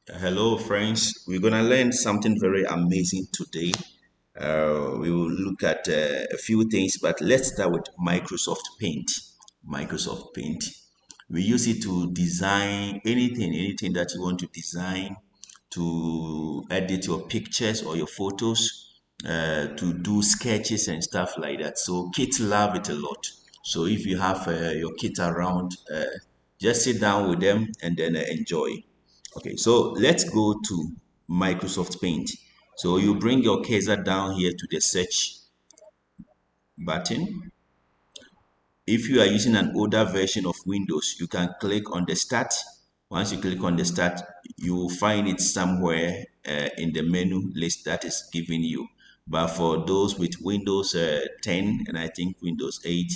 Hello, friends. We're gonna learn something very amazing today. We will look at a few things, but let's start with Microsoft Paint. Microsoft Paint. We use it to design anything that you want to design, to edit your pictures or your photos, to do sketches and stuff like that. So kids love it a lot. So if you have your kids around, just sit down with them and then enjoy. Okay, so let's go to Microsoft Paint. So you bring your cursor down here to the search button. If you are using an older version of Windows, you can click on the start. Once you click on the start, you will find it somewhere in the menu list that is given you. But for those with Windows 10 and I think Windows 8,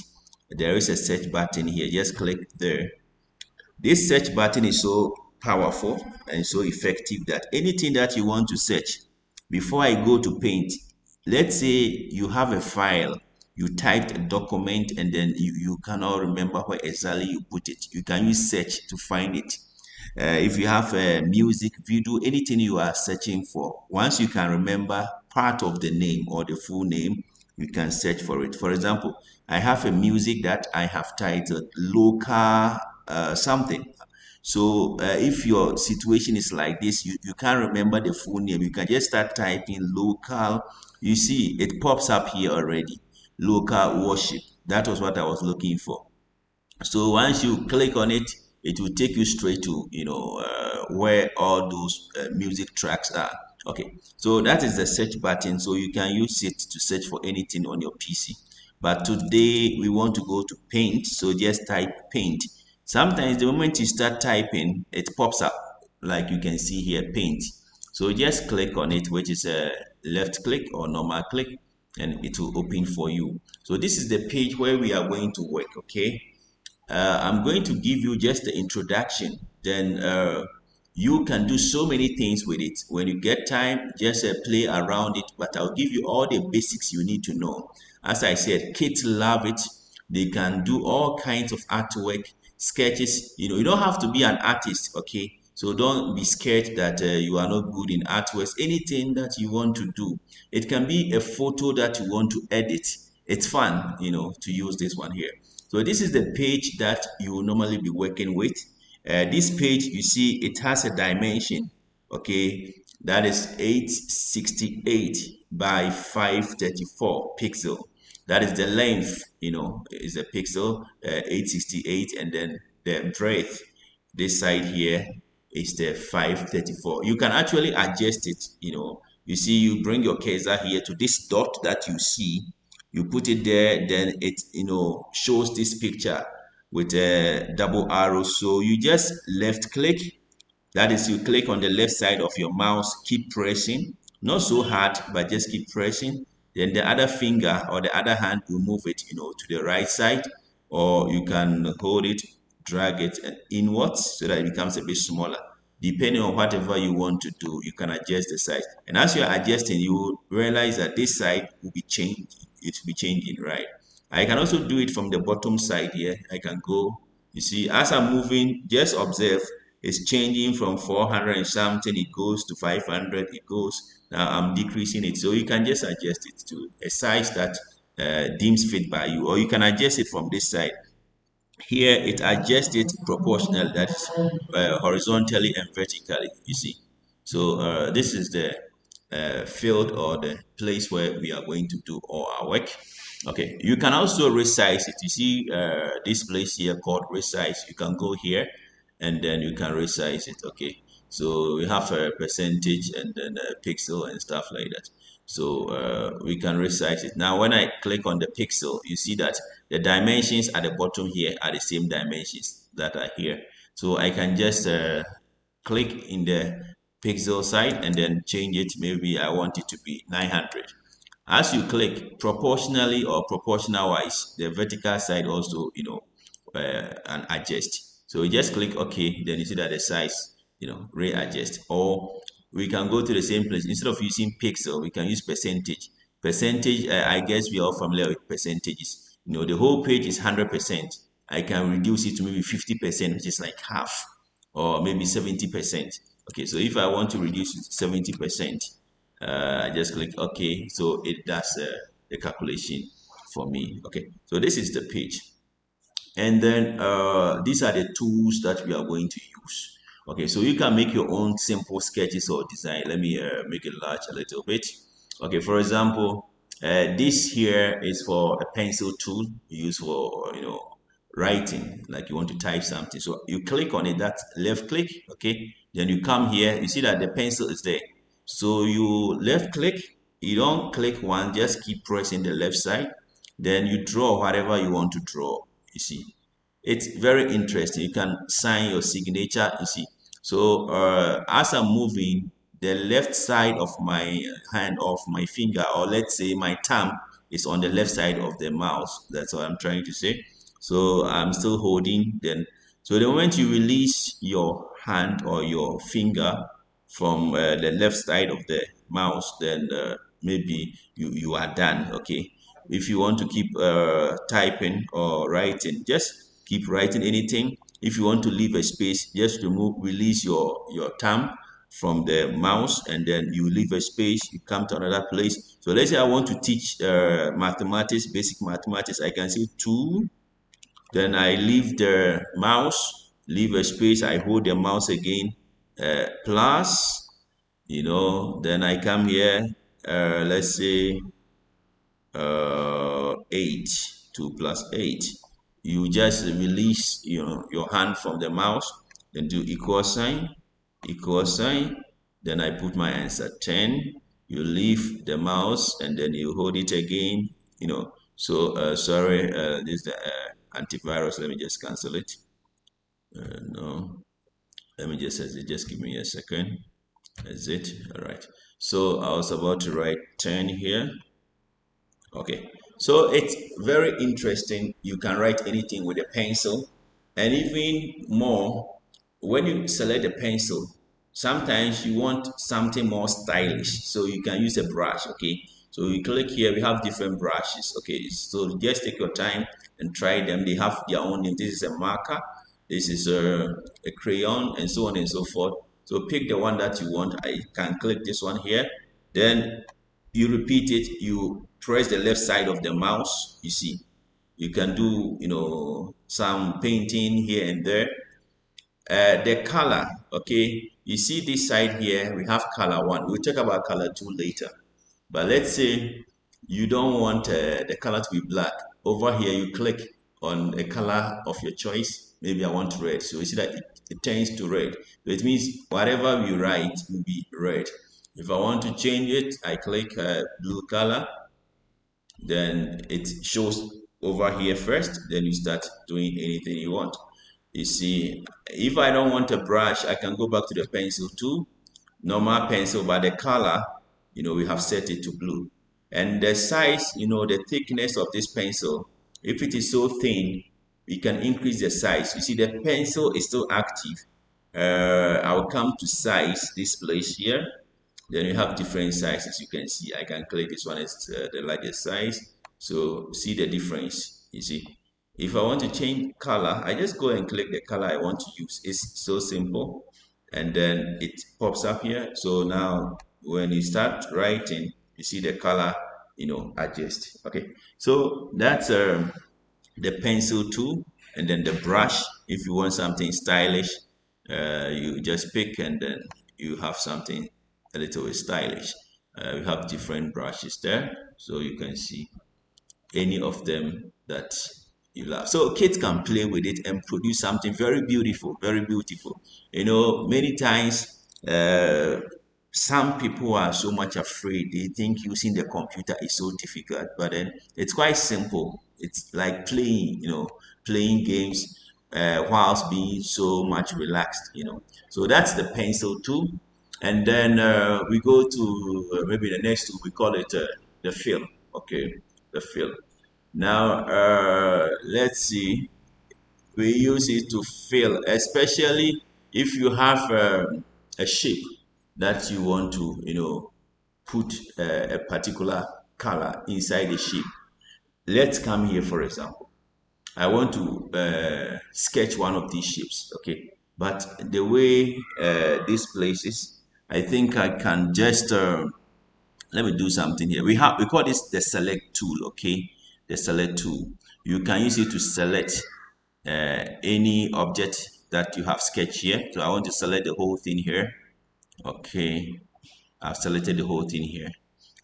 there is a search button here. Just click there. This search button is so powerful and so effective that anything that you want to search, before I go to Paint, let's say you have a file, you typed a document and then you cannot remember where exactly you put it. You can use search to find it. If you have a music, video, anything you are searching for, once you can remember part of the name or the full name, you can search for it. For example, I have a music that I have titled local something. So if your situation is like this, you can't remember the full name, you can just start typing local. You see, it pops up here already. Local worship. That was what I was looking for. So once you click on it, it will take you straight to where all those music tracks are. Okay, so that is the search button. So you can use it to search for anything on your PC. But today we want to go to Paint, so just type Paint. Sometimes the moment you start typing, it pops up like you can see here, Paint. So just click on it, which is a left click or normal click, and it will open for you. So this is the page where we are going to work. Okay, I'm going to give you just the introduction. Then you can do so many things with it. When you get time, just play around it. But I'll give you all the basics you need to know. As I said, kids love it. They can do all kinds of artwork, sketches. You don't have to be an artist, okay? So don't be scared that you are not good in artworks. Anything that you want to do, it can be a photo that you want to edit. It's fun, to use this one here. So this is the page that you will normally be working with. This page, you see, it has a dimension, okay, that is 868 by 534 pixel. That is the length, is a pixel, 868, and then the breadth, this side here is the 534. You can actually adjust it, you see, you bring your cursor here to this dot that you see, you put it there, then it shows this picture with a double arrow. So you just left click, that is, you click on the left side of your mouse, keep pressing, not so hard, but just keep pressing. Then the other finger or the other hand will move it to the right side, or you can hold it, drag it inwards so that it becomes a bit smaller. Depending on whatever you want to do, you can adjust the size. And as you're adjusting, you will realize that this side will be changed. It will be changing, right? I can also do it from the bottom side here. I can go, you see, as I'm moving, just observe, it's changing from 400 and something, it goes to 500, it goes, now I'm decreasing it. So you can just adjust it to a size that deems fit by you, or you can adjust it from this side. Here it adjusts it proportional, that is horizontally and vertically, you see. So this is the field or the place where we are going to do all our work. Okay, you can also resize it. You see this place here called resize. You can go here and then you can resize it. Okay, so we have a percentage and then a pixel and stuff like that. So we can resize it. Now when I click on the pixel, you see that the dimensions at the bottom here are the same dimensions that are here. So I can just click in the pixel side and then change it. Maybe I want it to be 900. As you click proportionally or proportional wise, the vertical side also, and adjust. So you just click OK, then you see that the size, readjust. Or we can go to the same place. Instead of using pixel, we can use percentage. Percentage, I guess we are all familiar with percentages. The whole page is 100%. I can reduce it to maybe 50%, which is like half, or maybe 70%. Okay, so if I want to reduce it to 70%, I just click OK. So it does the calculation for me. Okay, so this is the page. And then these are the tools that we are going to use. Okay, so you can make your own simple sketches or design. Let me make it large a little bit. Okay, for example, this here is for a pencil tool used for, writing, like you want to type something. So you click on it, that left click, okay? Then you come here, you see that the pencil is there. So you left click, you don't click one, just keep pressing the left side. Then you draw whatever you want to draw, you see. It's very interesting. You can sign your signature, you see. So as I'm moving, the left side of my hand, of my finger, or let's say my thumb, is on the left side of the mouse. That's what I'm trying to say. So I'm still holding. Then, so the moment you release your hand or your finger from the left side of the mouse, then maybe you are done. Okay. If you want to keep typing or writing, just keep writing anything. If you want to leave a space, just release your thumb from the mouse, and then you leave a space, you come to another place. So let's say I want to teach mathematics, basic mathematics. I can say 2, then I leave the mouse, leave a space, I hold the mouse again, plus, then I come here, let's say 8, 2 plus 8. You just release your hand from the mouse, then do equal sign, then I put my answer 10. You leave the mouse and then you hold it again, So sorry, this is the antivirus. Let me just cancel it. No, let me just give me a second. That's it. All right. So I was about to write 10 here. Okay, so it's very interesting. You can write anything with a pencil, and even more, when you select a pencil, sometimes you want something more stylish, so you can use a brush. Okay, so you click here, we have different brushes. Okay, so just take your time and try them. They have their own name. This is a marker, this is a crayon, and so on and so forth. So pick the one that you want. I can click this one here, then you repeat it, you press the left side of the mouse, you see. You can do, some painting here and there. The color, okay, you see this side here, we have color 1. We'll talk about color 2 later. But let's say you don't want the color to be black. Over here, you click on a color of your choice. Maybe I want red. So you see that it turns to red. So it means whatever we write will be red. If I want to change it, I click blue color. Then it shows over here first. Then you start doing anything you want. You see, if I don't want a brush, I can go back to the pencil tool, normal pencil, but the color, we have set it to blue. And the size, the thickness of this pencil, if it is so thin, we can increase the size. You see, the pencil is still active. I'll come to size, this place here. Then you have different sizes. You can see, I can click this one as the largest size. So see the difference, you see. If I want to change color, I just go and click the color I want to use. It's so simple. And then it pops up here. So now when you start writing, you see the color, adjust. Okay. So that's the pencil tool, and then the brush. If you want something stylish, you just pick, and then you have something a little bit stylish. We have different brushes there, so you can see any of them that you love. So kids can play with it and produce something very beautiful, very beautiful. Many times some people are so much afraid. They think using the computer is so difficult, but then it's quite simple. It's like playing, playing games whilst being so much relaxed. So that's the pencil tool. And then we go to maybe the next tool, we call it the fill. Okay, the fill. Now, let's see. We use it to fill, especially if you have a shape that you want to, put a particular color inside the shape. Let's come here, for example. I want to sketch one of these shapes, okay? But the way this places, I think I can just let me do something here. We call this the select tool, okay? The select tool. You can use it to select any object that you have sketched here. So I want to select the whole thing here. Okay, I've selected the whole thing here.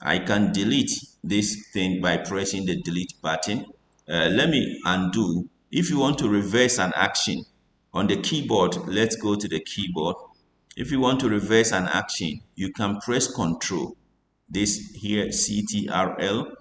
I can delete this thing by pressing the delete button. Let me undo. If you want to reverse an action on the keyboard, let's go to the keyboard. If you want to reverse an action, you can press Control. This here, CTRL.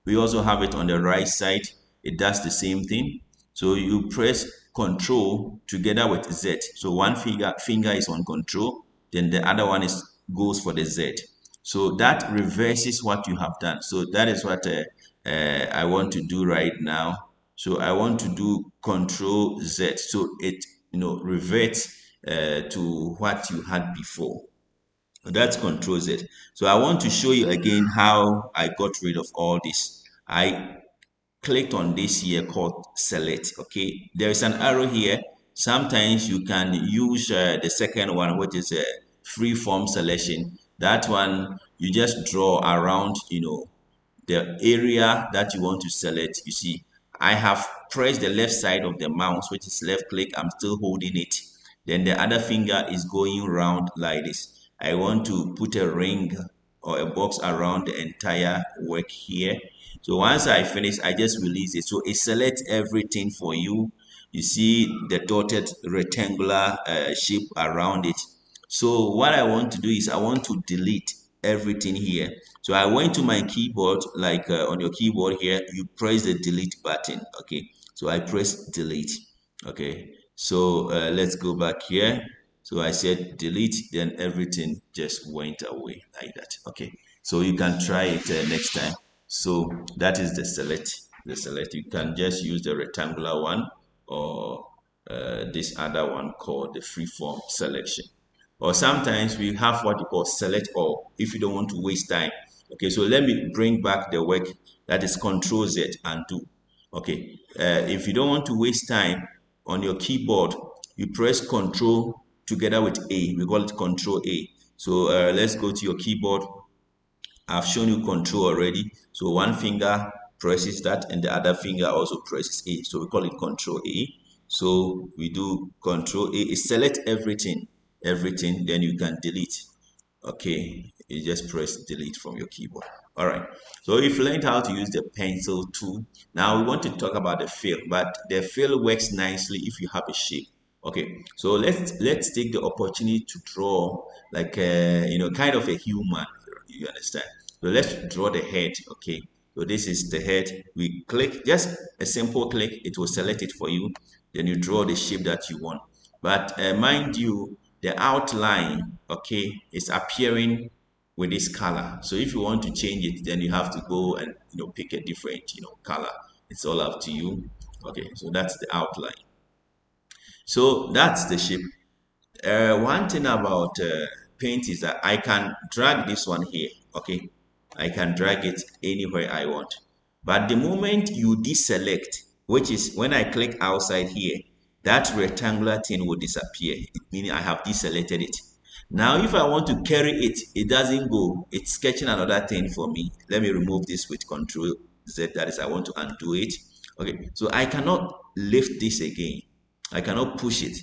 We also have it on the right side. It does the same thing. So you press Control together with Z. So one finger is on Control, then the other one is goes for the Z. So that reverses what you have done. So that is what I want to do right now. So I want to do Control Z. So it reverts to what you had before. That's Control Z. So I want to show you again how I got rid of all this. I clicked on this here called select. Okay, there is an arrow here. Sometimes you can use the second one, which is a free form selection. That one you just draw around the area that you want to select. You see, I have pressed the left side of the mouse, which is left click. I'm still holding it. Then the other finger is going round like this. I want to put a ring or a box around the entire work here. So once I finish, I just release it. So it selects everything for you. You see the dotted rectangular shape around it. So what I want to do is I want to delete everything here. So I went to my keyboard, like on your keyboard here, you press the delete button. Okay, so I press delete. Okay, so let's go back here. So I said delete, then everything just went away like that. Okay, so you can try it next time. So that is the select. The select, you can just use the rectangular one or this other one called the freeform selection. Or sometimes we have what you call select all if you don't want to waste time. Okay, so let me bring back the work, that is Control Z and do. Okay, if you don't want to waste time on your keyboard, you press Control together with A. We call it Control A. So let's go to your keyboard. I've shown you Control already. So one finger presses that and the other finger also presses A. So we call it Control A. So we do Control A. It select everything, then you can delete. Okay, you just press delete from your keyboard. All right, so if you learned how to use the pencil tool, now we want to talk about the fill, but the fill works nicely if you have a shape. Okay, so let's take the opportunity to draw like kind of a human. You understand? So let's draw the head. Okay, so this is the head. We click, just a simple click, it will select it for you. Then you draw the shape that you want. But mind you, the outline, okay, is appearing with this color. So if you want to change it, then you have to go and pick a different color. It's all up to you. Okay, so that's the outline. So that's the shape. One thing about paint is that I can drag this one here. Okay, I can drag it anywhere I want. But the moment you deselect, which is when I click outside here, that rectangular thing will disappear, meaning I have deselected it. Now, if I want to carry it, it doesn't go. It's sketching another thing for me. Let me remove this with Control Z. That is, I want to undo it. Okay, so I cannot lift this again. I cannot push it.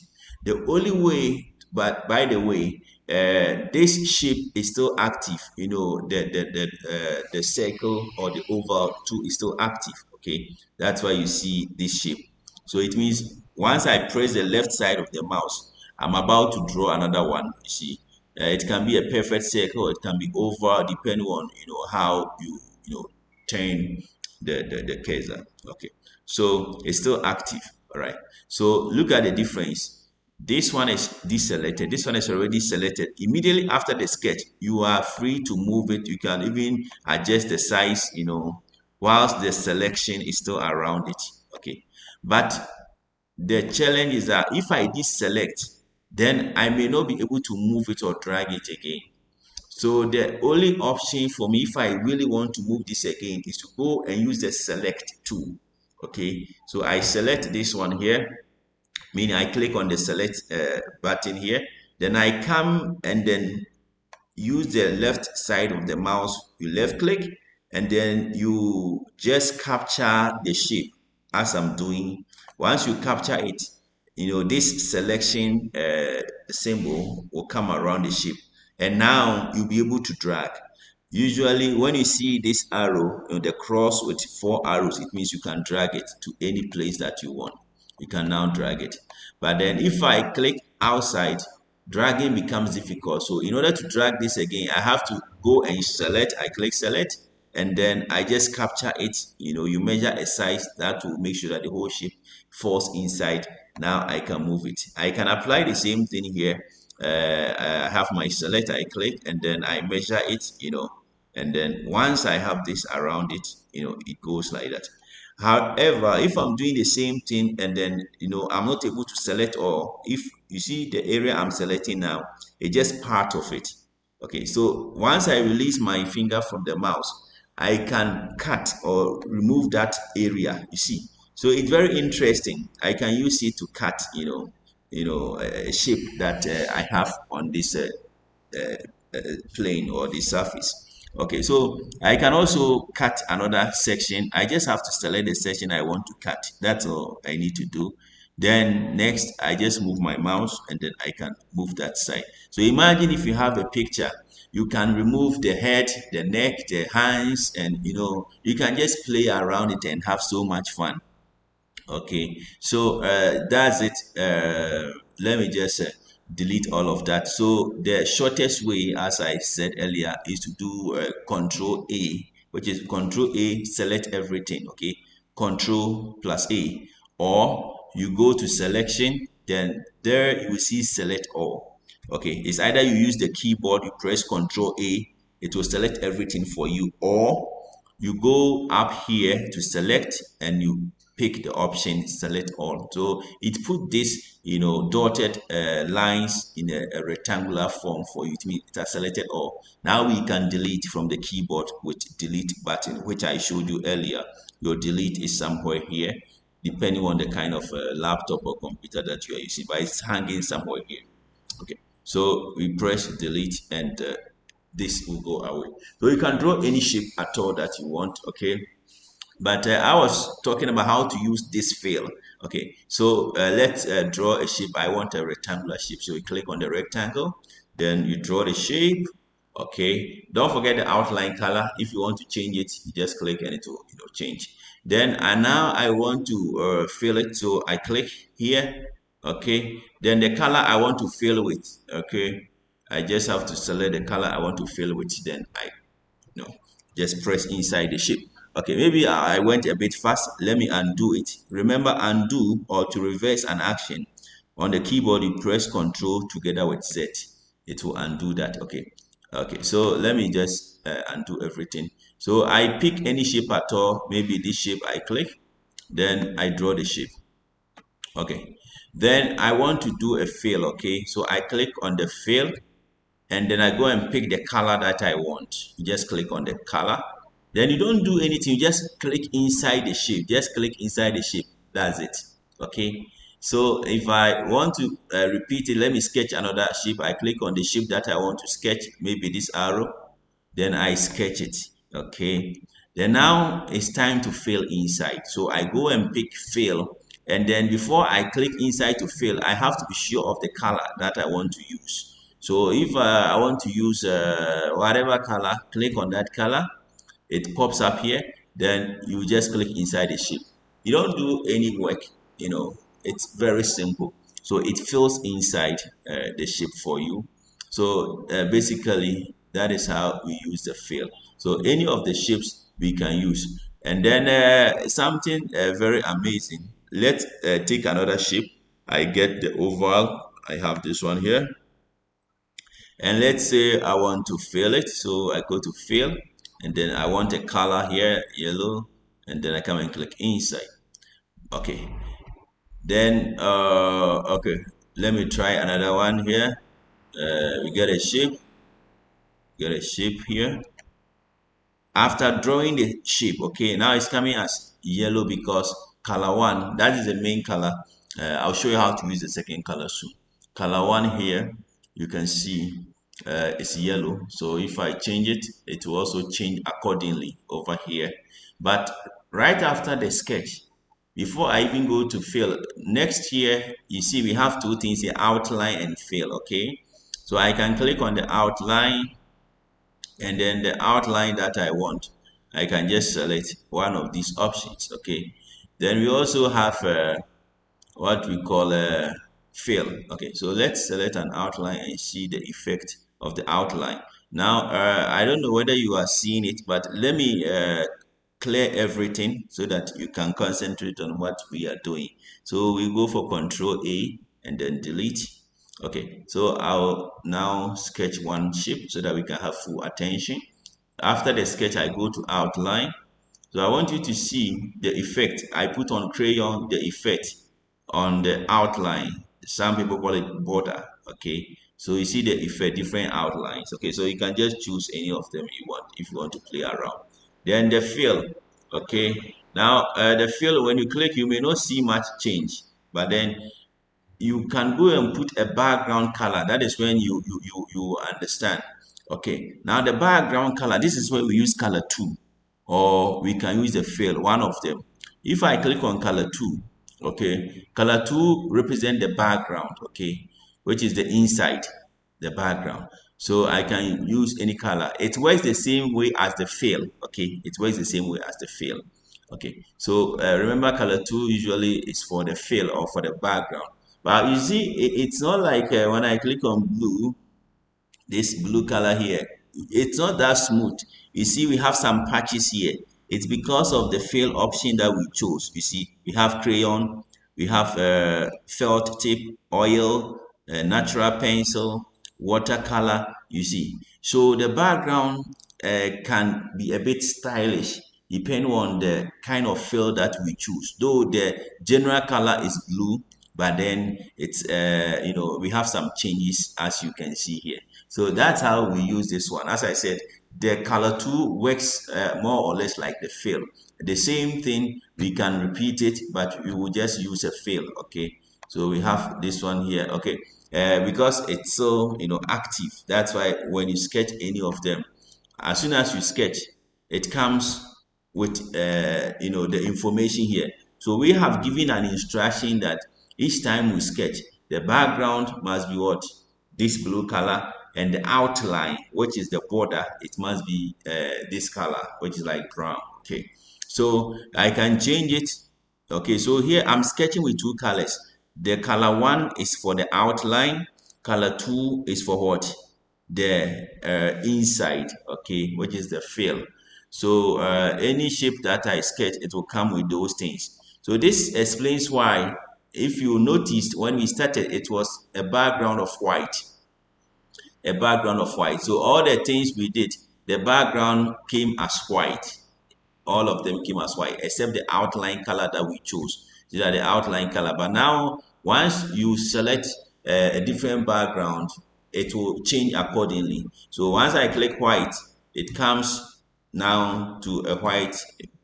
The only way, but by the way, this shape is still active. The circle or the oval too is still active. Okay, that's why you see this shape. So it means once I press the left side of the mouse, I'm about to draw another one. You see, it can be a perfect circle, it can be oval, depending on how you turn the cursor. Okay, so it's still active. All right. So look at the difference. This one is deselected. This one is already selected. Immediately after the sketch, you are free to move it. You can even adjust the size, whilst the selection is still around it. Okay. But the challenge is that if I deselect, then I may not be able to move it or drag it again. So the only option for me, if I really want to move this again, is to go and use the select tool. Okay, so I select this one here. meaning I click on the select button here, then I come and then use the left side of the mouse, you left click, and then you just capture the shape as I'm doing. Once you capture it, this selection symbol will come around the shape, and now you'll be able to drag. Usually when you see this arrow, the cross with 4 arrows, it means you can drag it to any place that you want. You can now drag it. But then if I click outside, dragging becomes difficult. So in order to drag this again, I have to go and select. I click select, and then I just capture it. You measure a size that will make sure that the whole shape falls inside. Now I can move it. I can apply the same thing here. I have my select, I click, and then I measure it, and then once I have this around it, it goes like that. However, if I'm doing the same thing and then I'm not able to select all, if you see the area I'm selecting now, it's just part of it. Okay, so once I release my finger from the mouse, I can cut or remove that area, you see. So it's very interesting. I can use it to cut, a shape that I have on this plane or the surface. Okay, so I can also cut another section. I just have to select the section I want to cut. That's all I need to do. Then next, I just move my mouse and then I can move that side. So imagine if you have a picture, you can remove the head, the neck, the hands, and you can just play around it and have so much fun. Okay, so that's it. Let me just delete all of that. So the shortest way, as I said earlier, is to do Control A, which is Control A, select everything. Okay, Control plus A, or you go to selection, then there you will see select all. Okay, it's either you use the keyboard, you press Control A, it will select everything for you, or you go up here to select and you pick the option select all. So it put this dotted lines in a rectangular form for you. It has selected all. Now we can delete from the keyboard with delete button, which I showed you earlier. Your delete is somewhere here, depending on the kind of laptop or computer that you are using, but it's hanging somewhere here. Okay, so we press delete and this will go away. So you can draw any shape at all that you want. Okay, but I was talking about how to use this fill. Okay, so let's draw a shape. I want a rectangular shape. So you click on the rectangle, then you draw the shape. Okay, don't forget the outline color. If you want to change it, you just click and it will change. Then now I want to fill it. So I click here. Okay, then the color I want to fill with. Okay, I just have to select the color I want to fill with. Then I just press inside the shape. Okay, maybe I went a bit fast. Let me undo it. Remember, undo or to reverse an action on the keyboard, you press Control together with Z. It will undo that. Okay, so let me just undo everything. So I pick any shape at all. Maybe this shape I click, then I draw the shape. Okay, then I want to do a fill. Okay, so I click on the fill, and then I go and pick the color that I want. You just click on the color. Then you don't do anything, you just click inside the shape. Just click inside the shape. That's it. Okay. So if I want to repeat it, let me sketch another shape. I click on the shape that I want to sketch, maybe this arrow. Then I sketch it. Okay. Then now it's time to fill inside. So I go and pick fill. And then before I click inside to fill, I have to be sure of the color that I want to use. So if I want to use whatever color, click on that color. It pops up here. Then you just click inside the shape. You don't do any work. It's very simple. So it fills inside the shape for you. So basically, that is how we use the fill. So any of the shapes we can use. And then something very amazing. Let's take another shape. I get the oval. I have this one here. And let's say I want to fill it. So I go to fill, and then I want a color here, yellow, and then I come and click inside. Okay. Then, okay, let me try another one here. We get a shape here. After drawing the shape, okay, now it's coming as yellow because color one, that is the main color. I'll show you how to use the second color soon. Color one here, you can see it's yellow. So if I change it, it will also change accordingly over here. But right after the sketch, before I even go to fill, next here, you see we have two things here, outline and fill, okay? So I can click on the outline, and then the outline that I want, I can just select one of these options, okay? Then we also have what we call a fill. Okay, so let's select an outline and see the effect of the outline. Now, I don't know whether you are seeing it, but let me clear everything so that you can concentrate on what we are doing. So we go for Control A and then delete. Okay, so I'll now sketch one shape so that we can have full attention. After the sketch, I go to outline. So I want you to see the effect. I put on crayon the effect on the outline. Some people call it border. Okay. So you see the effect, different outlines. Okay. So you can just choose any of them you want if you want to play around. Then the fill. Okay. Now the fill, when you click, you may not see much change, but then you can go and put a background color. That is when you understand. Okay, now the background color, this is where we use color 2, or we can use the fill, one of them. If I click on color 2, okay, color 2 represent the background, okay, which is the inside, the background. So I can use any color. It works the same way as the fill, okay, it works the same way as the fill. Okay, so remember color 2 usually is for the fill or for the background. But you see, it's not like when I click on blue, this blue color here, it's not that smooth. You see, we have some patches here. It's because of the fill option that we chose. You see, we have crayon, we have felt tip, oil, natural pencil, watercolor, you see. So the background can be a bit stylish depending on the kind of fill that we choose. Though the general color is blue, but then it's we have some changes as you can see here. So that's how we use this one. As I said, the color 2 works more or less like the fill. The same thing, we can repeat it, but we will just use a fill. Okay, so we have this one here. Okay, because it's so active, that's why when you sketch any of them, as soon as you sketch, it comes with the information here. So we have given an instruction that each time we sketch, the background must be what? This blue color, and the outline, which is the border, it must be this color, which is like brown. Okay, so I can change it. Okay, so here I'm sketching with two colors. The color 1 is for the outline, color 2 is for what? The inside, okay, which is the fill. So any shape that I sketch, it will come with those things. So this explains why, if you noticed when we started, it was a background of white, a background of white. So all the things we did, the background came as white. All of them came as white, except the outline color that we chose. These are the outline color. But now, once you select a different background, it will change accordingly. So once I click white, it comes now to a white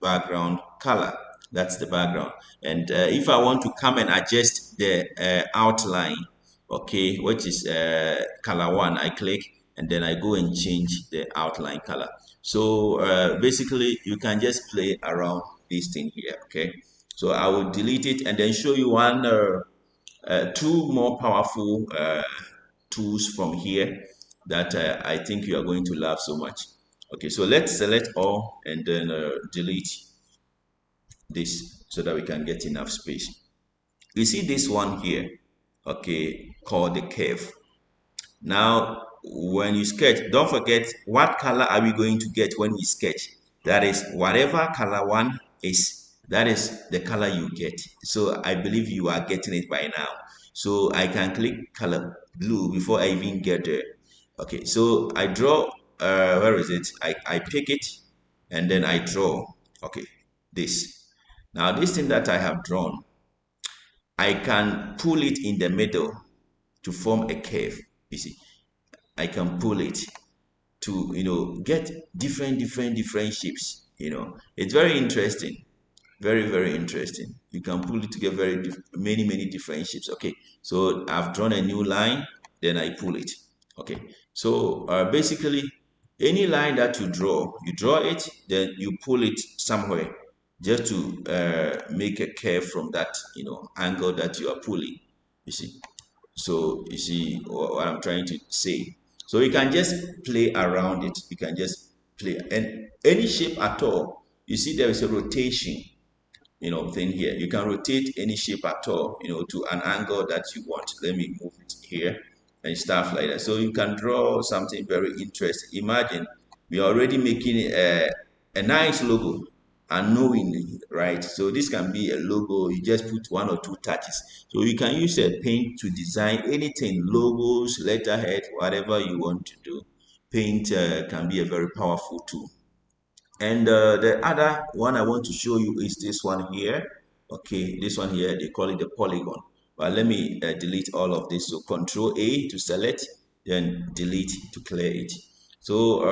background color. That's the background. And if I want to come and adjust the outline, okay, which is color 1, I click and then I go and change the outline color. So basically you can just play around this thing here. Okay, so I will delete it and then show you two more powerful tools from here that I think you are going to love so much. Okay, so let's select all and then delete this so that we can get enough space. You see this one here, okay, called the curve. Now, when you sketch, don't forget what color are we going to get when we sketch. That is, whatever color 1 is, that is the color you get. So I believe you are getting it by now. So I can click color blue before I even get there. Okay, so I draw, where is it? I pick it and then I draw, okay, this. Now this thing that I have drawn, I can pull it in the middle to form a curve. You see, I can pull it to get different shapes. It's very interesting. Very, very interesting. You can pull it together many different shapes. Okay, so I've drawn a new line, then I pull it. Okay, so basically, any line that you draw it, then you pull it somewhere just to make a curve from that, angle that you are pulling. You see, so you see what I'm trying to say. So you can just play around it. You can just play and any shape at all. You see, there is a rotation thing here. You can rotate any shape at all, to an angle that you want. Let me move it here and stuff like that. So you can draw something very interesting. Imagine we are already making a nice logo unknowingly, right? So this can be a logo. You just put one or two touches. So you can use a paint to design anything, logos, letterhead, whatever you want to do. Paint can be a very powerful tool. And the other one I want to show you is this one here. Okay, this one here, they call it the polygon. But let me delete all of this. So Control A to select, then delete to clear it. So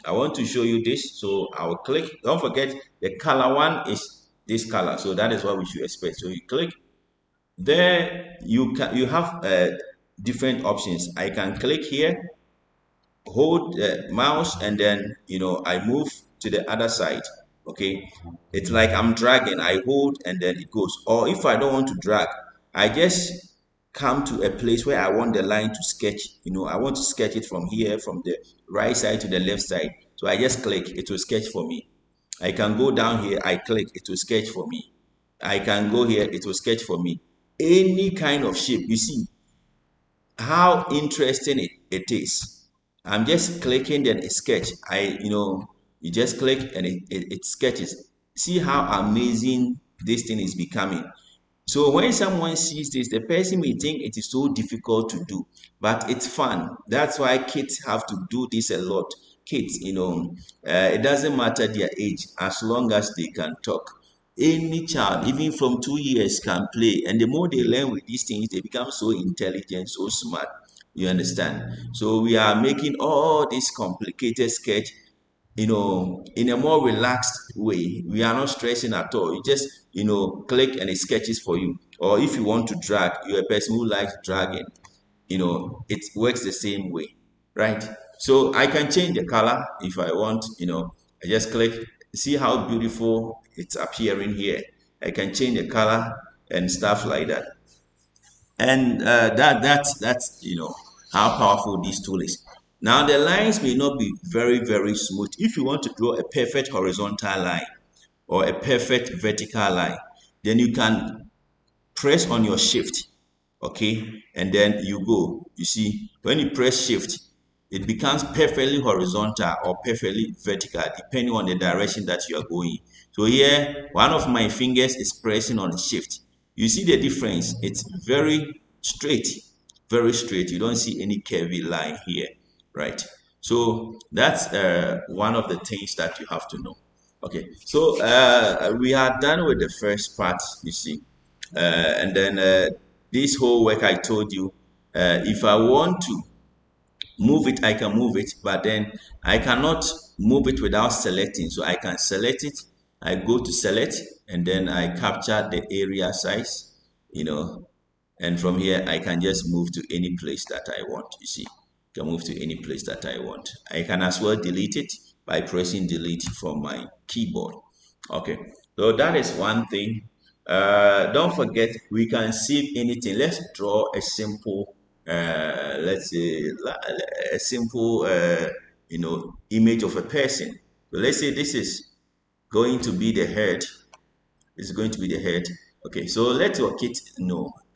I want to show you this. So I will click. Don't forget the color one is this color. So that is what we should expect. So you click. There you have different options. I can click here, hold the mouse, and then I move to the other side. Okay, it's like I'm dragging. I hold and then it goes. Or if I don't want to drag, I just come to a place where I want the line to sketch. I want to sketch it from here, from the right side to the left side. So I just click, it will sketch for me. I can go down here, I click, it will sketch for me. I can go here, it will sketch for me. Any kind of shape. You see how interesting it is. I'm just clicking, then it sketch. You just click and it sketches. See how amazing this thing is becoming. So when someone sees this, the person may think it is so difficult to do, but it's fun. That's why kids have to do this a lot. Kids, it doesn't matter their age, as long as they can talk. Any child, even from 2 years, can play. And the more they learn with these things, they become so intelligent, so smart. You understand? So we are making all this complicated sketch in a more relaxed way. We are not stressing at all. You just, click and it sketches for you. Or if you want to drag, you're a person who likes dragging, it works the same way, right? So I can change the color if I want, I just click, see how beautiful it's appearing here. I can change the color and stuff like that. And that's how powerful this tool is. Now the lines may not be very smooth. If you want to draw a perfect horizontal line or a perfect vertical line, then you can press on your shift, okay, and then you go. You see, when you press shift, it becomes perfectly horizontal or perfectly vertical depending on the direction that you are going. So here one of my fingers is pressing on shift. You see the difference? It's very straight. You don't see any curvy line here, right? So that's one of the things that you have to know. Okay, so we are done with the first part, you see. And then this whole work I told you, if I want to move it, I can move it, but then I cannot move it without selecting. So I can select it, I go to select, and then I capture the area size, and from here I can just move to any place that I want. You see, I can move to any place that I want. I can as well delete it by pressing delete from my keyboard. Okay, so that is one thing. Don't forget, we can save anything. Let's draw a simple, let's say, a simple, image of a person. So let's say this is going to be the head. This is going to be the head. Okay, so let your kid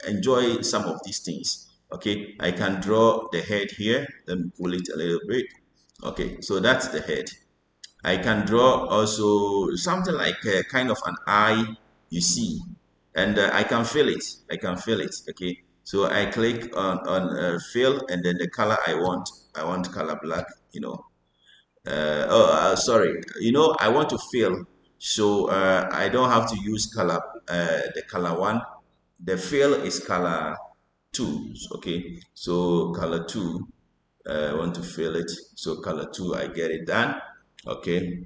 enjoy some of these things. Okay, I can draw the head here. Let me pull it a little bit. Okay, so that's the head. I can draw also something like a kind of an eye, you see, and I can fill it. I can fill it. Okay, so I click on fill, and then the color I want color black. Sorry. I want to fill, so I don't have to use color. The color one, the fill is color two. Okay, so color two. I want to fill it, so color two. I get it done. Okay,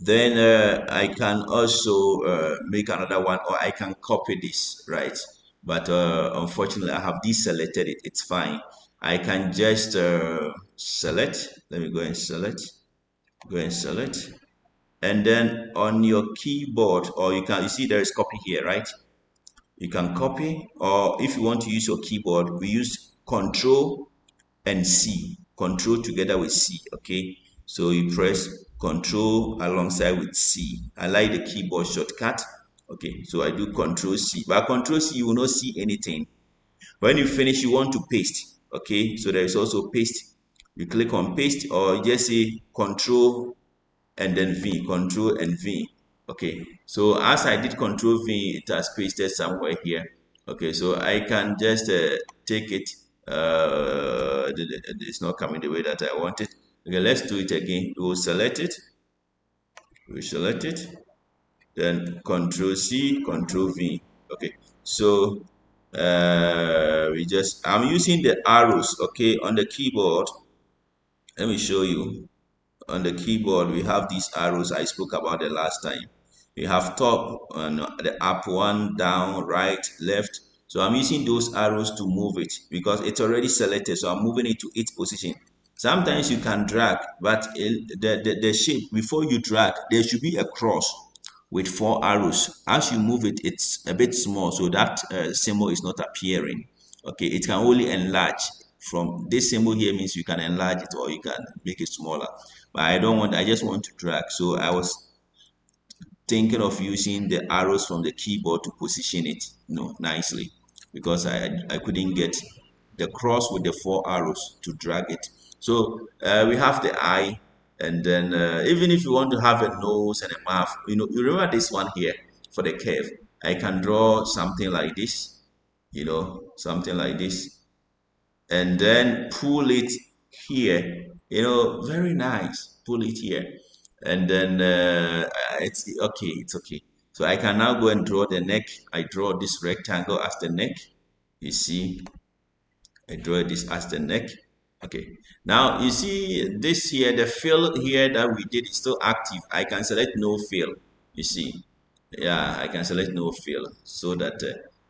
Then I can also make another one, or I can copy this, right? But unfortunately, I have deselected it. It's fine. I can just select. Let me go and select. Go and select. And then on your keyboard, or you see there is copy here, right? You can copy, or if you want to use your keyboard, we use Control and C, Control together with C, okay? So you press Control alongside with C. I like the keyboard shortcut, okay? So I do Control C, but Control C, you will not see anything. When you finish, you want to paste, okay? So there is also paste. You click on paste, or you just say Control and then V, Control and V. Okay, so as I did Control V, it has pasted somewhere here. Okay, so I can just take it. It's not coming the way that I want it. Okay, let's do it again. We'll select it. We select it. Then Control C, Control V. Okay, so I'm using the arrows. Okay, on the keyboard. Let me show you. On the keyboard, we have these arrows I spoke about the last time. We have top and the up, one, down, right, left. So I'm using those arrows to move it because it's already selected. So I'm moving it to its position. Sometimes you can drag, but the shape, before you drag, there should be a cross with four arrows. As you move it, it's a bit small, so that symbol is not appearing. Okay, it can only enlarge. From this symbol here means you can enlarge it or you can make it smaller. But I don't want, I just want to drag. So I was thinking of using the arrows from the keyboard to position it, nicely, because I couldn't get the cross with the four arrows to drag it. So we have the eye, and then even if you want to have a nose and a mouth, you remember this one here for the curve. I can draw something like this, something like this, and then pull it here. Very nice. Pull it here, and then it's okay. It's okay. So I can now go and draw the neck. I draw this rectangle as the neck. You see, I draw this as the neck. Okay. Now you see this here, the fill here that we did is still active. I can select no fill. You see, yeah, I can select no fill so that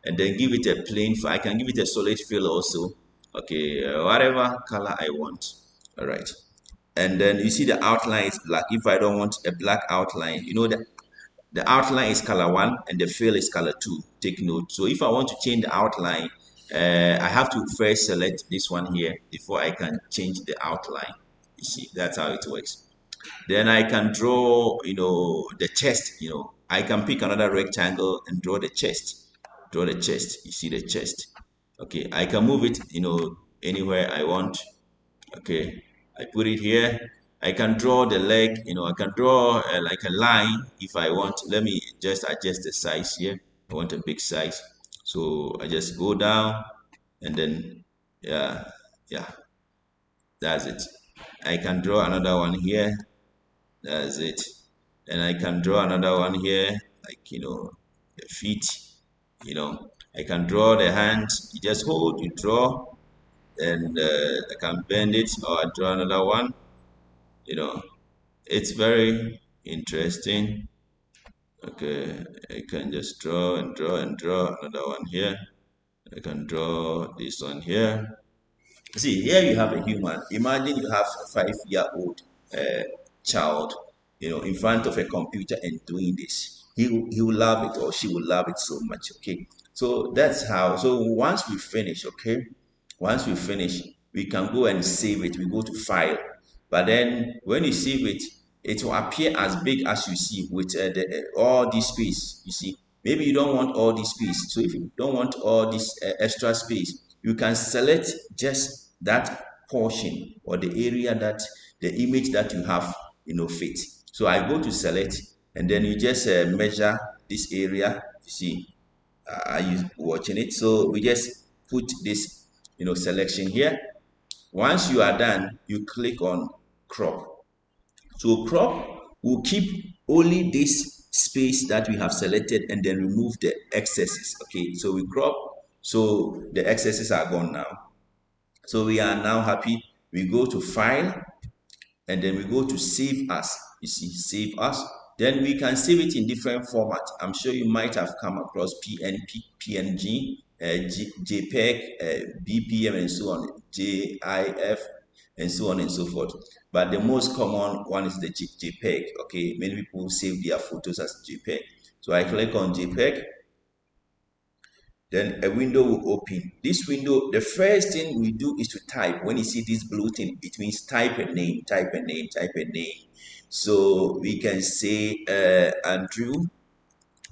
and then give it a plain. I can give it a solid fill also. Okay, whatever color I want. All right. And then you see the outline is black. If I don't want a black outline, that the outline is color one and the fill is color two. Take note. So if I want to change the outline, I have to first select this one here before I can change the outline. You see, that's how it works. Then I can draw, the chest. I can pick another rectangle and draw the chest. Draw the chest. You see the chest. Okay, I can move it, anywhere I want. Okay, I put it here. I can draw the leg, I can draw like a line if I want. Let me just adjust the size here. I want a big size. So I just go down and then, yeah, yeah, that's it. I can draw another one here. That's it. And I can draw another one here, like, the feet, I can draw the hands. You just hold, you draw, and I can bend it or I draw another one. It's very interesting. Okay, I can just draw and draw and draw another one here. I can draw this one here. See, here you have a human. Imagine you have a 5-year-old child, in front of a computer and doing this. He will love it or she will love it so much. Okay, so that's how. So once we finish, okay, once we finish, we can go and save it. We go to file, but then when you save it, it will appear as big as you see with all this space. You see, maybe you don't want all this space. So if you don't want all this extra space, you can select just that portion or the area that the image that you have, fit. So I go to select, and then you just measure this area. You see, are you watching it? So we just put this, selection here. Once you are done, you click on crop. So crop will keep only this space that we have selected and then remove the excesses. Okay, so we crop, so the excesses are gone now. So we are now happy. We go to file and then we go to save as. You see, save as. Then we can save it in different formats. I'm sure you might have come across PNP, PNG, JPEG, BPM, and so on, GIF, and so on and so forth. But the most common one is the JPEG. Okay, many people save their photos as JPEG. So I click on JPEG, then a window will open. This window, the first thing we do is to type. When you see this blue thing, it means type a name, type a name, type a name. So we can say Andrew.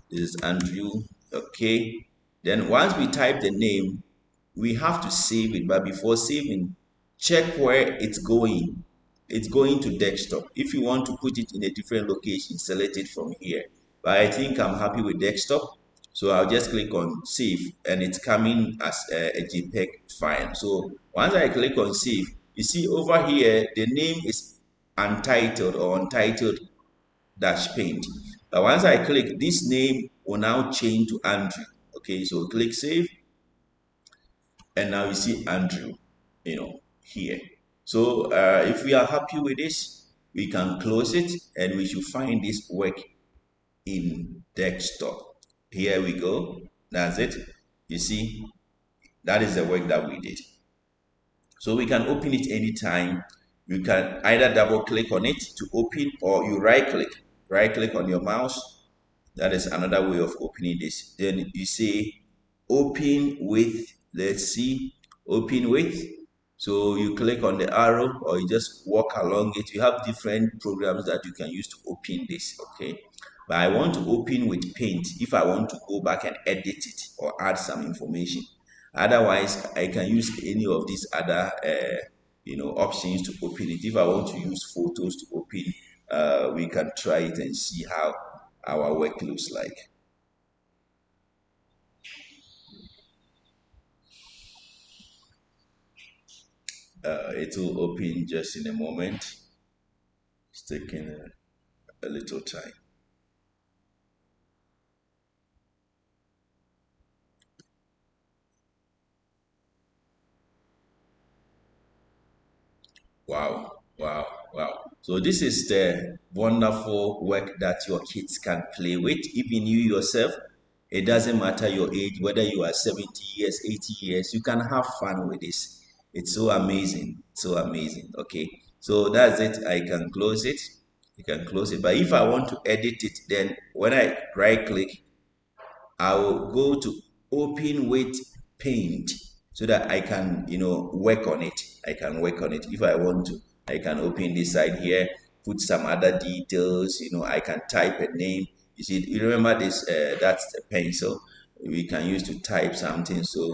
This is Andrew. Okay. Then once we type the name, we have to save it. But before saving, check where it's going. It's going to desktop. If you want to put it in a different location, select it from here. But I think I'm happy with desktop. So I'll just click on save and it's coming as a JPEG file. So once I click on save, you see over here, the name is untitled or untitled dash paint. But once I click, this name will now change to Andrew. Okay, so click save, and now you see Andrew, here. So if we are happy with this, we can close it, and we should find this work in desktop. Here we go. That's it. You see, that is the work that we did. So we can open it anytime. You can either double click on it to open, or you right click on your mouse. That is another way of opening this. Then you say open with, let's see, open with. So you click on the arrow or you just walk along it. You have different programs that you can use to open this, okay? But I want to open with Paint if I want to go back and edit it or add some information. Otherwise, I can use any of these other options to open it. If I want to use photos to open, we can try it and see how our work looks like. It will open just in a moment. It's taking a little time. Wow, wow, wow. So this is the wonderful work that your kids can play with, even you yourself. It doesn't matter your age, whether you are 70 years, 80 years, you can have fun with this. It's so amazing, so amazing. Okay, so that's it. I can close it. You can close it. But if I want to edit it, then when I right click, I will go to open with paint so that I can, work on it. I can work on it if I want to. I can open this side here, put some other details. I can type a name. You see, you remember this? That's the pencil we can use to type something. So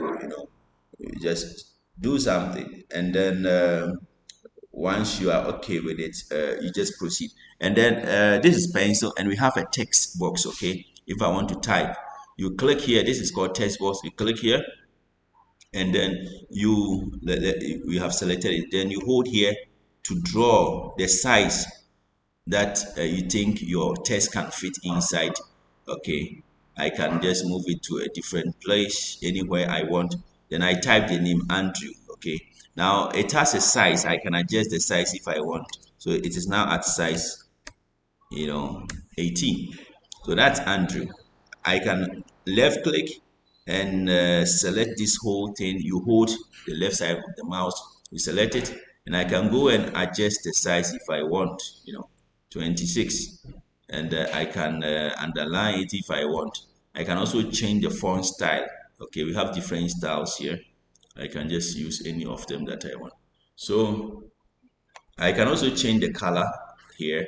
you just do something, and then once you are okay with it, you just proceed. And then this is pencil, and we have a text box. Okay, if I want to type, you click here. This is called text box. You click here, and then we have selected it. Then you hold here to draw the size that you think your text can fit inside. Okay, I can just move it to a different place anywhere I want. Then I type the name Andrew. Okay, now it has a size. I can adjust the size if I want. So it is now at size 18. So that's Andrew. I can left click and select this whole thing. You hold the left side of the mouse, you select it, and I can go and adjust the size if I want, 26. And I can underline it if I want. I can also change the font style. Okay, we have different styles here. I can just use any of them that I want. So I can also change the color here.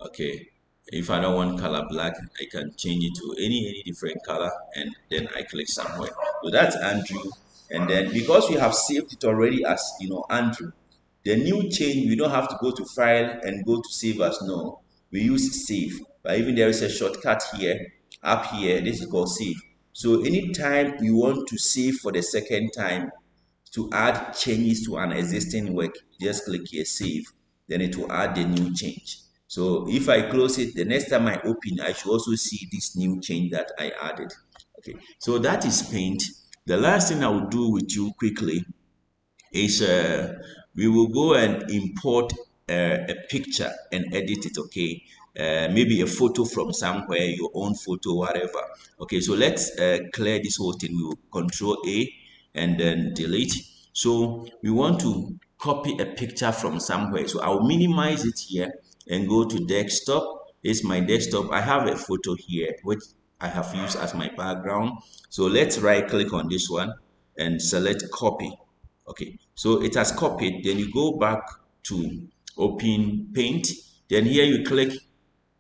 Okay, if I don't want color black, I can change it to any different color, and then I click somewhere. So that's Andrew. And then because we have saved it already as Andrew, the new change, we don't have to go to file and go to save as. No, we use save. But even there is a shortcut here, up here. This is called save. So anytime you want to save for the second time, to add changes to an existing work, just click here save, then it will add the new change. So if I close it, the next time I open, I should also see this new change that I added. Okay, so that is paint. The last thing I will do with you quickly is we will go and import a picture and edit it. Okay, maybe a photo from somewhere, your own photo, whatever. Okay, so let's clear this whole thing. We will control A and then delete. So we want to copy a picture from somewhere. So I'll minimize it here and go to desktop. It's my desktop. I have a photo here which I have used as my background. So let's right click on this one and select copy. Okay, so it has copied. Then you go back to open paint. Then here you click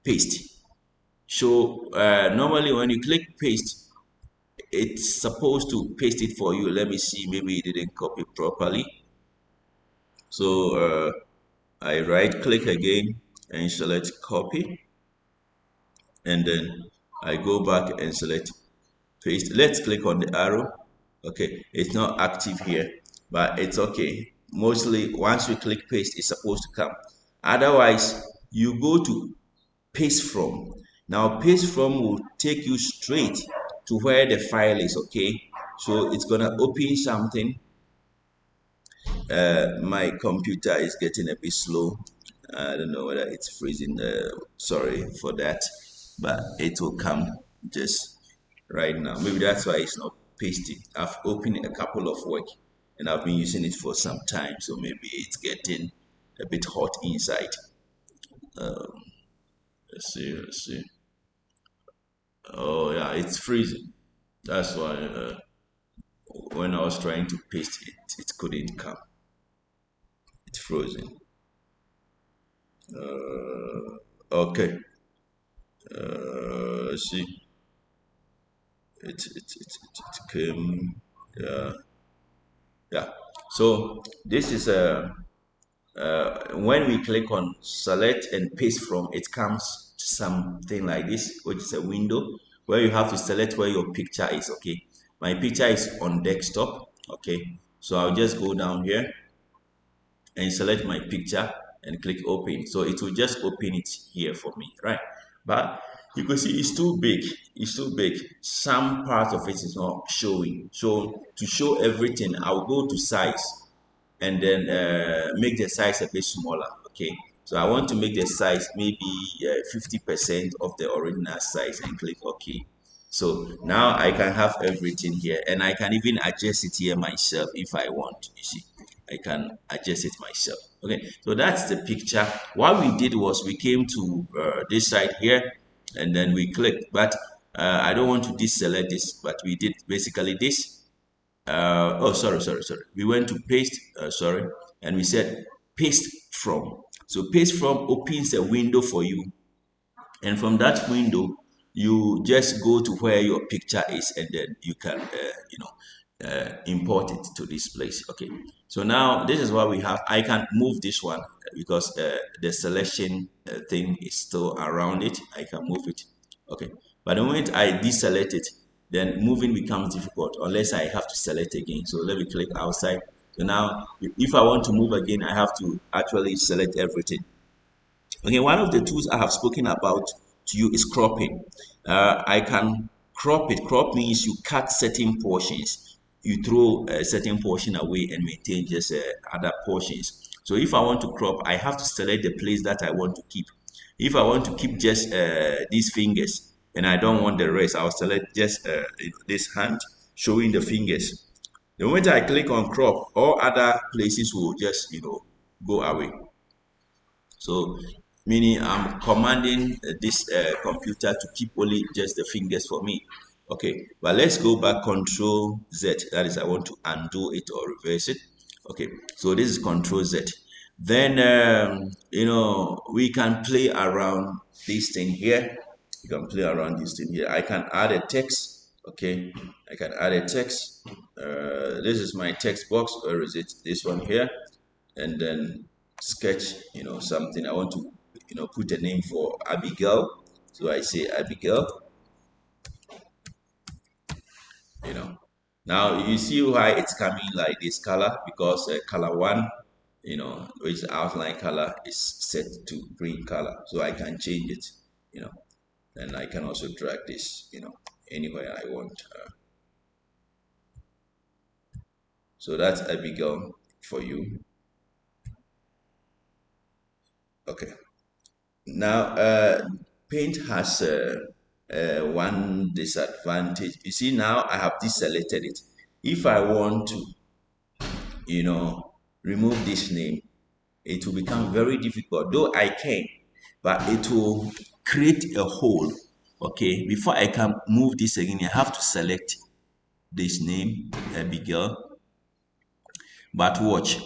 paste. So normally when you click paste, it's supposed to paste it for you. Let me see, maybe it didn't copy properly. So I right click again and select copy, and then I go back and select paste. Let's click on the arrow. Okay, it's not active here, but it's okay. Mostly once you click paste, it's supposed to come. Otherwise, you go to paste from. Now paste from will take you straight to where the file is. Okay, so it's gonna open something. My computer is getting a bit slow. I don't know whether it's freezing. Sorry for that, but it will come just right now. Maybe that's why it's not pasting. I've opened a couple of work and I've been using it for some time, so maybe it's getting a bit hot inside. Let's see. Let's see. Oh yeah, it's freezing. That's why when I was trying to paste it, it couldn't come. It's frozen. Okay. Let's see. It came. Yeah. Yeah. So this is a when we click on select and paste from, it comes to something like this, which is a window where you have to select where your picture is. Okay, my picture is on desktop. Okay, so I'll just go down here and select my picture and click open. So it will just open it here for me, right? But you can see it's too big. It's too big. Some part of it is not showing. So to show everything, I'll go to size and then make the size a bit smaller. Okay, so I want to make the size maybe 50% of the original size and click OK. So now I can have everything here, and I can even adjust it here myself if I want. You see, I can adjust it myself. Okay, so that's the picture. What we did was we came to this side here and then we clicked, but I don't want to deselect this, but we did basically this. Oh, sorry. We went to paste, sorry, and we said paste from. So paste from opens a window for you, and from that window you just go to where your picture is, and then you can import it to this place. Okay, so now this is what we have. I can move this one because the selection thing is still around it. I can move it. Okay, but the moment I deselect it, then moving becomes difficult unless I have to select again. So let me click outside. So now if I want to move again, I have to actually select everything. Okay, one of the tools I have spoken about to you is cropping. I can crop it. Crop means you cut certain portions. You throw a certain portion away and maintain just other portions. So if I want to crop, I have to select the place that I want to keep. If I want to keep just these fingers and I don't want the rest, I'll select just this hand showing the fingers. The moment I click on crop, all other places will just go away. So meaning I'm commanding this computer to keep only just the fingers for me. Okay, but let's go back Control Z. That is, I want to undo it or reverse it. Okay, so this is Control Z. Then we can play around this thing here. You can play around this thing here. I can add a text. Okay, I can add a text. This is my text box. Where is it? This one here. And then sketch something. I want to put a name for Abigail, so I say Abigail. you know Now you see why it's coming like this color, because color one, which is outline color, is set to green color, so I can change it. And I can also drag this anywhere I want. So that's Abigail for you. Okay, Now, paint has one disadvantage. You see, now I have deselected it. If I want to, you know, remove this name, it will become very difficult. Though I can, but it will create a hole. Okay, before I can move this again, I have to select this name, Abigail. But watch,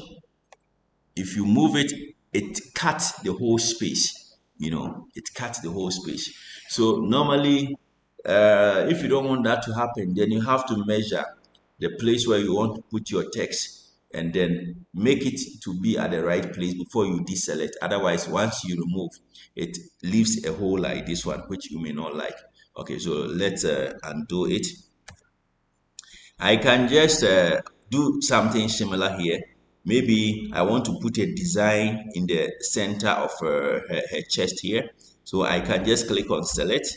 if you move it, it cuts the whole space. It cuts the whole space. So normally, if you don't want that to happen, then you have to measure the place where you want to put your text and then make it to be at the right place before you deselect. Otherwise, once you remove, it leaves a hole like this one, which you may not like. Okay, so let's undo it. I can just do something similar here. Maybe I want to put a design in the center of her chest here. So I can just click on select,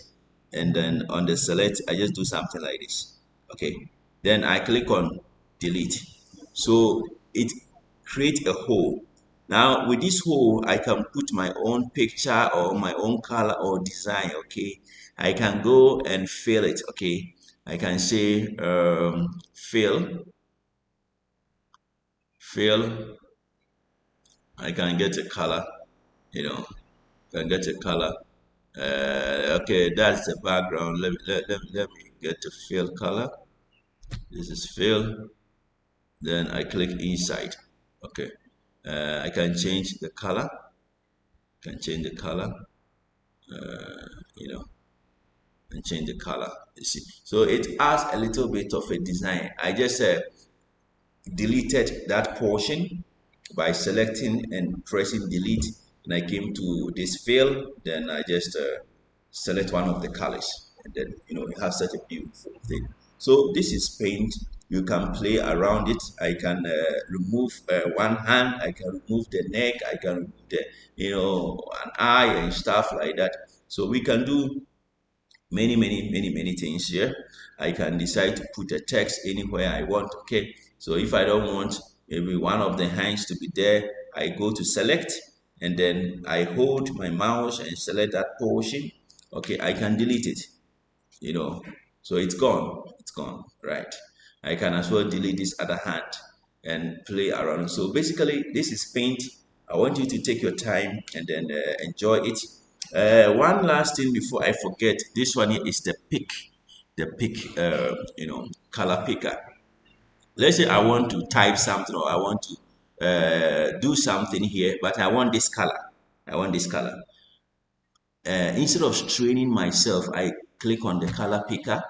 and then on the select, I just do something like this. Okay. Then I click on delete. So it creates a hole. Now with this hole, I can put my own picture or my own color or design. Okay. I can go and fill it. Okay. I can say fill. I can get a color, you know, can get a color. Okay, that's the background. Let me get the fill color. This is fill. Then I click inside. Okay, I can change the color. Can change the color. You know, and change the color. You see, so it adds a little bit of a design. I just deleted that portion by selecting and pressing delete, and I came to this fill. Then I just select one of the colors, and then it has such a beautiful thing. So this is paint. You can play around it. I can remove one hand, I can remove the neck, I can remove the an eye and stuff like that. So we can do many things here. I can decide to put a text anywhere I want. Okay, so if I don't want maybe one of the hands to be there, I go to select, and then I hold my mouse and select that portion. Okay, I can delete it, you know so it's gone, right? I can as well delete this other hand and play around. So basically this is paint. I want you to take your time and then enjoy it. One last thing before I forget, this one here is the pick color picker. Let's say I want to type something, or I want to do something here, but I want this color. Instead of straining myself, I click on the color picker,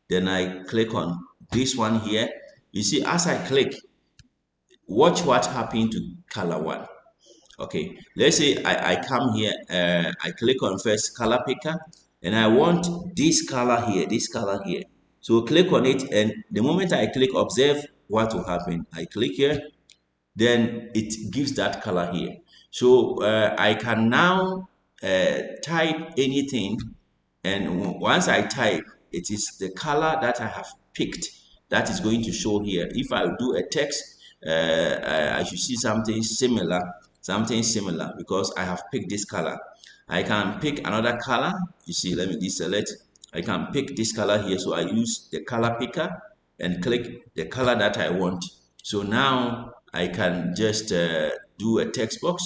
then I click on this one here. You see, as I click, watch what happened to color one. Okay, let's say I come here, I click on first color picker, and I want this color here. So click on it, and the moment I click, observe what will happen. I click here, then it gives that color here. So I can now type anything, and once I type, it is the color that I have picked that is going to show here. If I do a text, I should see something similar because I have picked this color. I can pick another color. You see, let me deselect. I can pick this color here, so I use the color picker and click the color that I want. So now I can just do a text box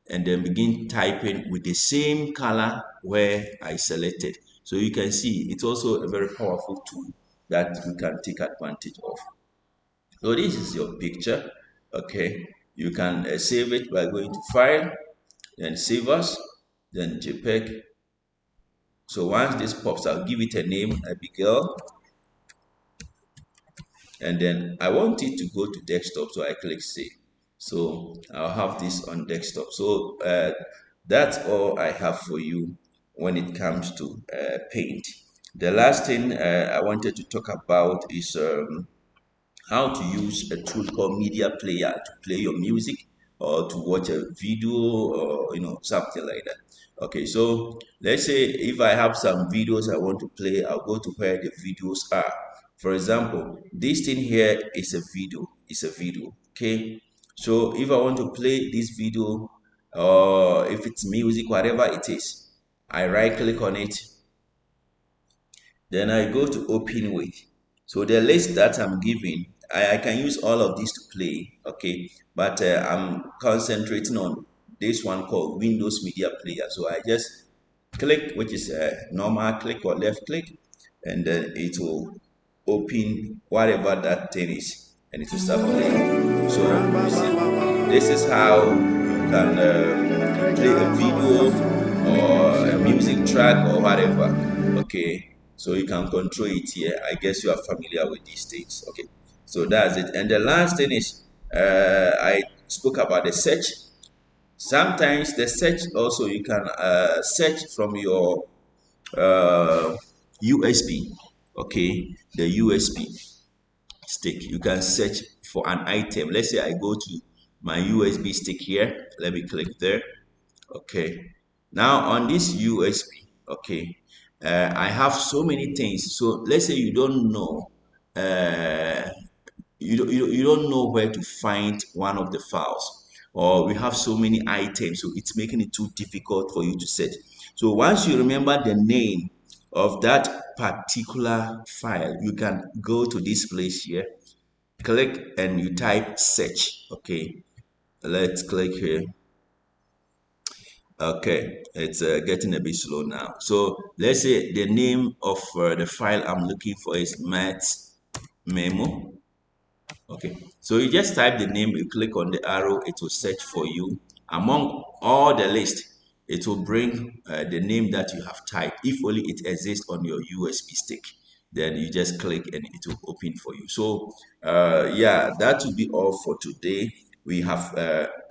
and then begin typing with the same color where I selected. So you can see it's also a very powerful tool that you can take advantage of. So this is your picture. Okay, you can save it by going to File, then Save As, then JPEG. So once this pops, I'll give it a name, Abigail, and then I want it to go to desktop, so I click Save. So I'll have this on desktop. So that's all I have for you when it comes to Paint. The last thing I wanted to talk about is how to use a tool called media player to play your music or to watch a video, or something like that. Okay, so let's say if I have some videos I want to play, I'll go to where the videos are. For example, this thing here is a video. Okay, so if I want to play this video, or if it's music, whatever it is. I right click on it, then I go to open with. So the list that I'm giving, I can use all of these to play, okay? But I'm concentrating on this one called Windows Media Player. So I just click, which is a normal click or left click, and then it will open whatever that thing is, and it will start playing. So you see, this is how you can play a video or a music track or whatever. Okay, so you can control it here. I guess you are familiar with these things. Okay, so that's it. And the last thing is, I spoke about the search. Sometimes the search also, you can search from your USB. Okay, the USB stick. You can search for an item. Let's say I go to my USB stick here. Let me click there. Okay. Now on this USB, okay, I have so many things. So let's say you don't know, uh, you don't know where to find one of the files, or we have so many items, so it's making it too difficult for you to search. So once you remember the name of that particular file, you can go to this place here, click, and you type search. Okay, let's click here. Okay, it's getting a bit slow now. So let's say the name of the file I'm looking for is math memo. Okay, so you just type the name, you click on the arrow, it will search for you. Among all the list, it will bring the name that you have typed. If only it exists on your USB stick, then you just click and it will open for you. So yeah, that will be all for today. We have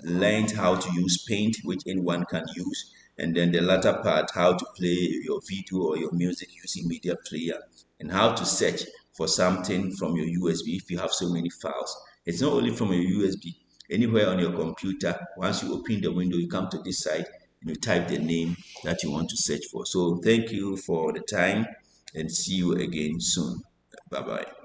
learned how to use Paint, which anyone can use, and then the latter part, how to play your video or your music using media player, and how to search for something from your USB if you have so many files. It's not only from your USB, anywhere on your computer. Once you open the window, you come to this side and you type the name that you want to search for. So thank you for the time, and see you again soon. Bye bye.